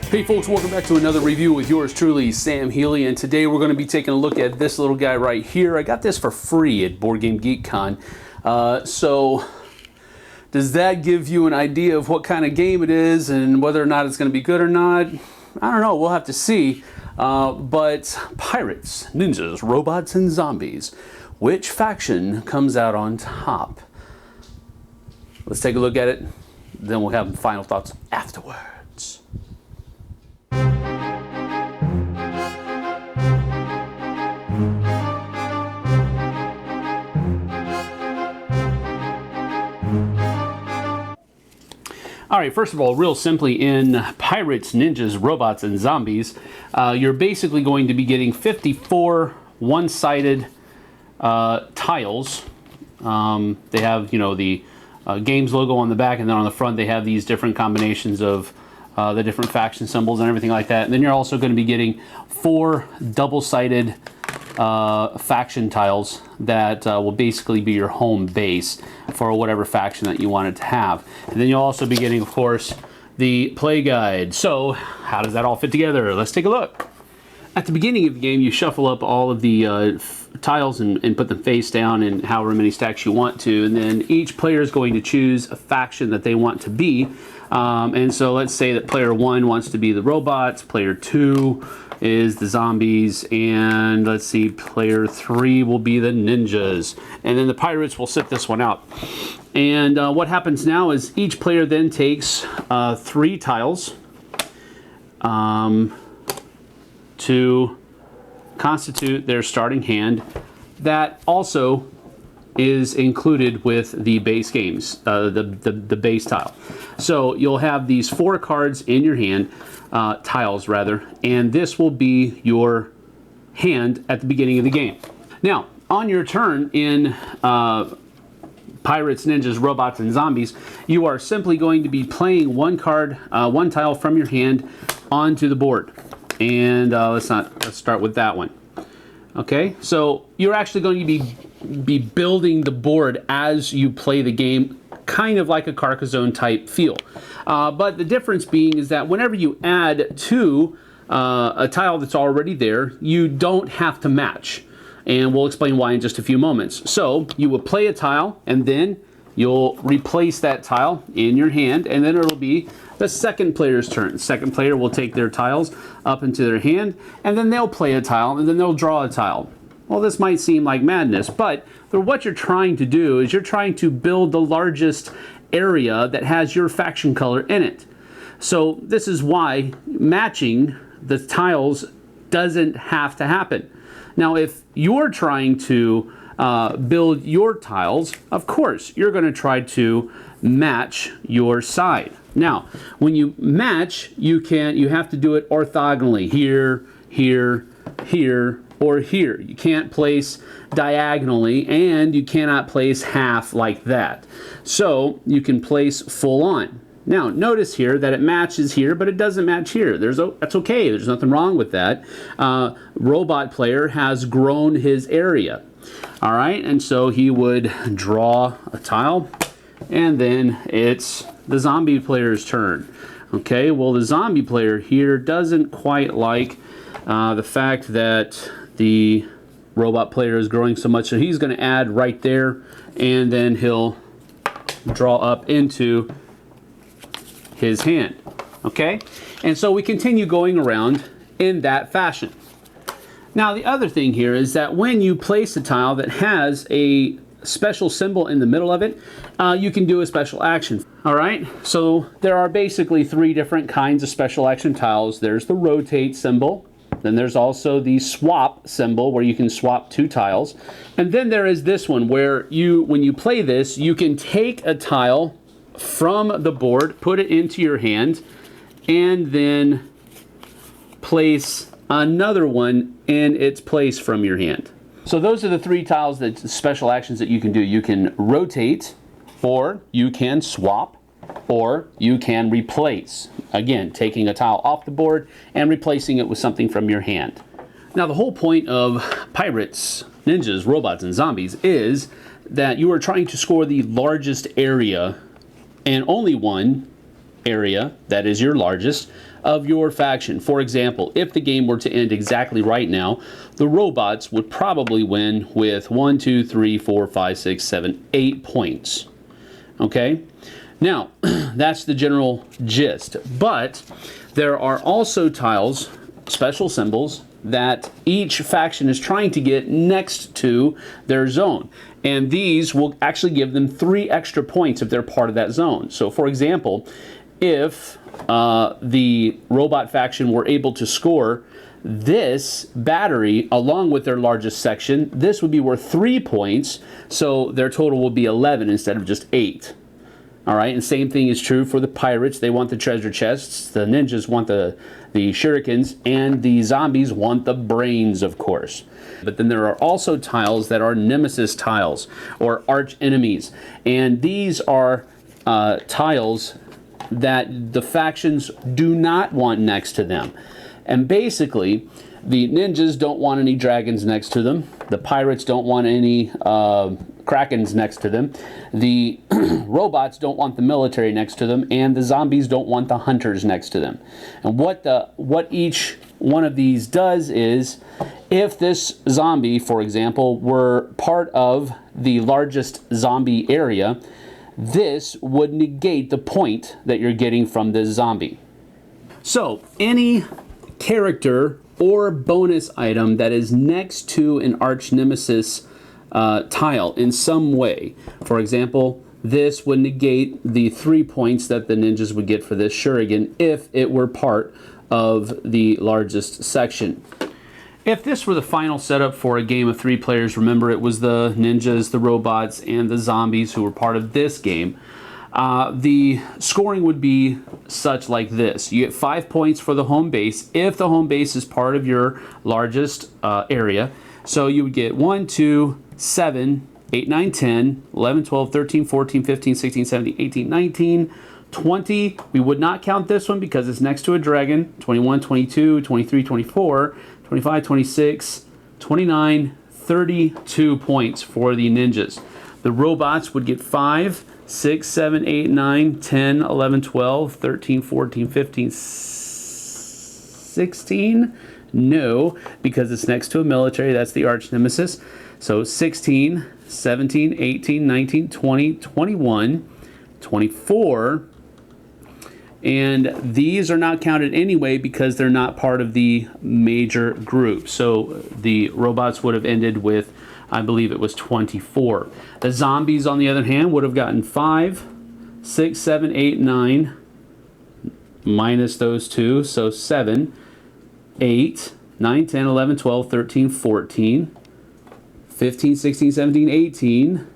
Hey folks, welcome back to another review with yours truly, Sam Healey, and today we're going to be taking a look at this little guy right here. I got this for free at Board Game Geek Con. So does that give you an idea of what kind of game it is and whether or not it's going to be good or not? I don't know, we'll have to see. But pirates, ninjas, robots, and zombies. Which faction comes out on top? Let's take a look at it, then we'll have final thoughts afterwards. All right, first of all, real simply, in Pirates, Ninjas, Robots, and Zombies, you're basically going to be getting 54 one-sided tiles. They have, you know, the games logo on the back, and then on the front they have these different combinations of the different faction symbols and everything like that. And then you're also going to be getting 4 double-sided faction tiles that will basically be your home base for whatever faction that you wanted to have. And then you'll also be getting, of course, the play guide. So how does that all fit together? Let's take a look. At the beginning of the game, you shuffle up all of the tiles and put them face down in however many stacks you want to, and then each player is going to choose a faction that they want to be. And so let's say that player 1 wants to be the robots, player 2 is the zombies, and let's see, player 3 will be the ninjas. And then the pirates will sit this one out. And what happens now is each player then takes 3 tiles to constitute their starting hand. That also is included with the base games, the base tile. So you'll have these 4 cards in your hand, tiles rather, and this will be your hand at the beginning of the game. Now, on your turn in Pirates, Ninjas, Robots, and Zombies, you are simply going to be playing one card, one tile from your hand onto the board. And let's start with that one. Okay, so you're actually going to be building the board as you play the game, kind of like a Carcassonne type feel. But the difference being is that whenever you add to a tile that's already there, you don't have to match. And we'll explain why in just a few moments. So you will play a tile, and then you'll replace that tile in your hand, and then it'll be the second player's turn. The second player will take their tiles up into their hand, and then they'll play a tile, and then they'll draw a tile. Well, this might seem like madness, but what you're trying to do is you're trying to build the largest area that has your faction color in it. So this is why matching the tiles doesn't have to happen. Now, if you're trying to build your tiles, of course, you're going to try to match your side. Now, when you match, you have to do it orthogonally. Here, here, here, or here. You can't place diagonally, and you cannot place half like that. So you can place full on. Now, notice here that it matches here, but it doesn't match here. That's okay. There's nothing wrong with that. Robot player has grown his area. All right, and so he would draw a tile, and then it's the zombie player's turn. Okay, well, the zombie player here doesn't quite like the fact that the robot player is growing so much, so he's going to add right there, and then he'll draw up into his hand. Okay, and so we continue going around in that fashion. Now, the other thing here is that when you place a tile that has a special symbol in the middle of it, you can do a special action. All right, so there are basically 3 different kinds of special action tiles. There's the rotate symbol, then there's also the swap symbol where you can swap 2 tiles, and then there is this one where when you play this, you can take a tile from the board, put it into your hand, and then place another one in its place from your hand. So those are the 3 tiles, that special actions that you can do. You can rotate, or you can swap, or you can replace. Again, taking a tile off the board and replacing it with something from your hand. Now, the whole point of Pirates, Ninjas, Robots, and Zombies is that you are trying to score the largest area, and only one, area, that is your largest, of your faction. For example, if the game were to end exactly right now, the robots would probably win with 1, 2, 3, 4, 5, 6, 7, 8 points. Okay? Now, that's the general gist. But there are also tiles, special symbols, that each faction is trying to get next to their zone. And these will actually give them 3 extra points if they're part of that zone. So, for example, if the robot faction were able to score this battery along with their largest section, this would be worth 3 points, so their total will be 11 instead of just 8. All right, and same thing is true for the pirates. They want the treasure chests, the ninjas want the shurikens, and the zombies want the brains, of course. But then there are also tiles that are nemesis tiles, or arch enemies, and these are tiles that the factions do not want next to them. And basically, the ninjas don't want any dragons next to them. The pirates don't want any krakens next to them. The robots don't want the military next to them, and the zombies don't want the hunters next to them. And what each one of these does is, if this zombie, for example, were part of the largest zombie area, this would negate the point that you're getting from this zombie. So, any character or bonus item that is next to an arch nemesis tile in some way. For example, this would negate the 3 points that the ninjas would get for this shuriken if it were part of the largest section. If this were the final setup for a game of 3 players, remember it was the ninjas, the robots, and the zombies who were part of this game. The scoring would be such like this. You get 5 points for the home base if the home base is part of your largest area. So you would get 1, 2, 7, 8, 9, 10, 11, 12, 13, 14, 15, 16, 17, 18, 19, 20. We would not count this one because it's next to a dragon. 21, 22, 23, 24, 25, 26, 29, 32 points for the ninjas. The robots would get 5, 6, 7, 8, 9, 10, 11, 12, 13, 14, 15, 16. No, because it's next to a military. That's the arch nemesis. So 16, 17, 18, 19, 20, 21, 24. And these are not counted anyway because they're not part of the major group. So the robots would have ended with, I believe it was 24. The zombies, on the other hand, would have gotten 5, 6, 7, 8, 9, minus those 2, so 7, 8, 9, 10, 11, 12, 13, 14, 15, 16, 17, 18,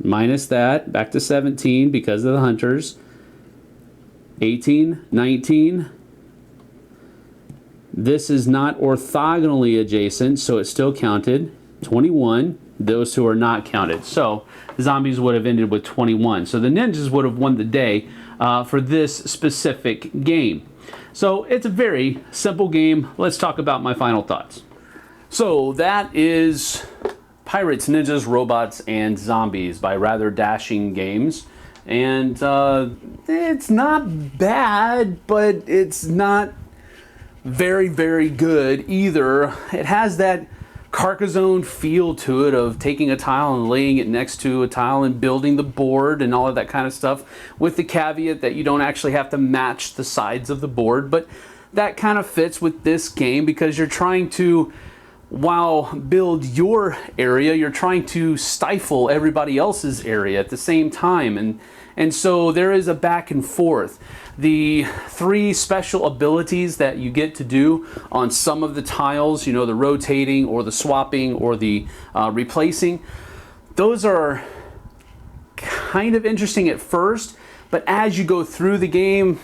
minus that, back to 17 because of the hunters, 18, 19. This is not orthogonally adjacent, so it's still counted. 21, those two are not counted. So the zombies would have ended with 21. So the ninjas would have won the day for this specific game. So it's a very simple game. Let's talk about my final thoughts. So that is Pirates, Ninjas, Robots, and Zombies by Rather Dashing Games. And it's not bad, but it's not very, very good either. It has that Carcassonne feel to it of taking a tile and laying it next to a tile and building the board and all of that kind of stuff, with the caveat that you don't actually have to match the sides of the board. But that kind of fits with this game because you're trying to, while build your area, you're trying to stifle everybody else's area at the same time. And so there is a back and forth. The 3 special abilities that you get to do on some of the tiles, you know, the rotating or the swapping or the replacing, those are kind of interesting at first, but as you go through the game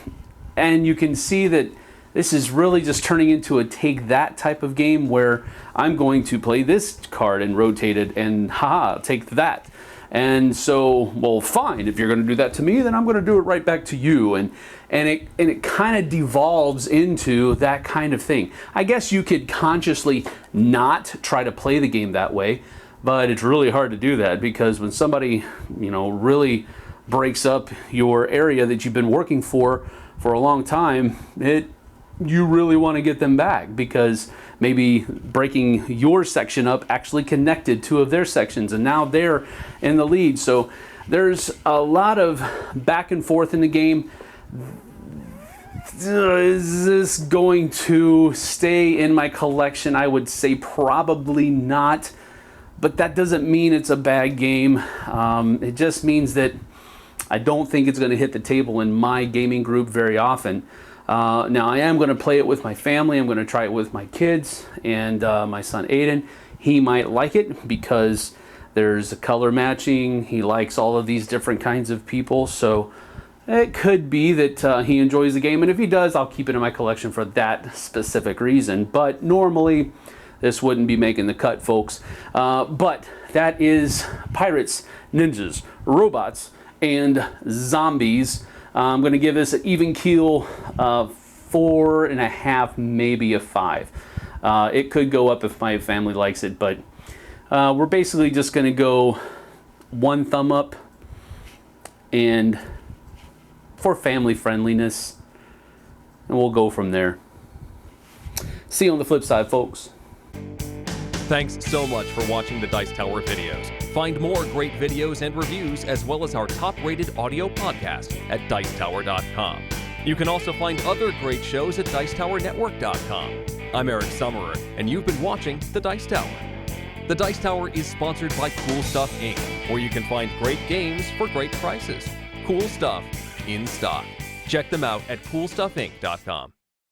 and you can see that this is really just turning into a take that type of game where I'm going to play this card and rotate it and haha, take that. And so, well, fine, if you're going to do that to me, then I'm going to do it right back to you. And it kind of devolves into that kind of thing. I guess you could consciously not try to play the game that way, but it's really hard to do that because when somebody, you know, really breaks up your area that you've been working for a long time, you really want to get them back, because maybe breaking your section up actually connected two of their sections, and now they're in the lead. So there's a lot of back and forth in the game. Is this going to stay in my collection? I would say probably not, but that doesn't mean it's a bad game. It just means that I don't think it's going to hit the table in my gaming group very often. Now, I am going to play it with my family. I'm going to try it with my kids and my son Aiden. He might like it because there's a color matching. He likes all of these different kinds of people. So it could be that he enjoys the game. And if he does, I'll keep it in my collection for that specific reason. But normally, this wouldn't be making the cut, folks. But that is Pirates, Ninjas, Robots, and Zombies. I'm going to give this an even keel 4.5, maybe a 5. It could go up if my family likes it, but we're basically just going to go 1 thumb up, and for family friendliness, and we'll go from there. See you on the flip side, folks. Thanks so much for watching the Dice Tower videos. Find more great videos and reviews, as well as our top-rated audio podcast at Dicetower.com. You can also find other great shows at Dicetowernetwork.com. I'm Eric Summerer, and you've been watching The Dice Tower. The Dice Tower is sponsored by Cool Stuff Inc., where you can find great games for great prices. Cool stuff in stock. Check them out at CoolStuffInc.com.